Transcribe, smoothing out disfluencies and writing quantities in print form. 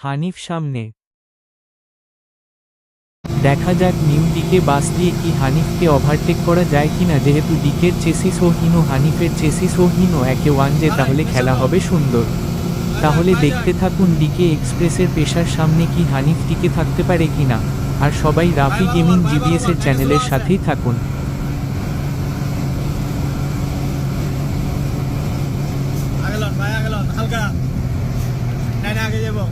হানিফ সামনে। দেখা যাক নিউ ডিকে বাস দিয়ে কি হানিফকে ওভারটেক করা যায় কিনা। যেহেতু ডিকের চেসিসও হীন, হানিফের চেসিসও হীন, একে ওয়ান যে তাহলে খেলা হবে সুন্দর। তাহলে দেখতে থাকুন ডিকে এক্সপ্রেসের পেশার সামনে কি হানিফ টিকে থাকতে পারে কিনা। আর সবাই রাফি গেমিং জিবিএসের চ্যানেলের সাথেই থাকুন। আগে লন ভাই, আগে লন, হালকা। না আগে যাবো।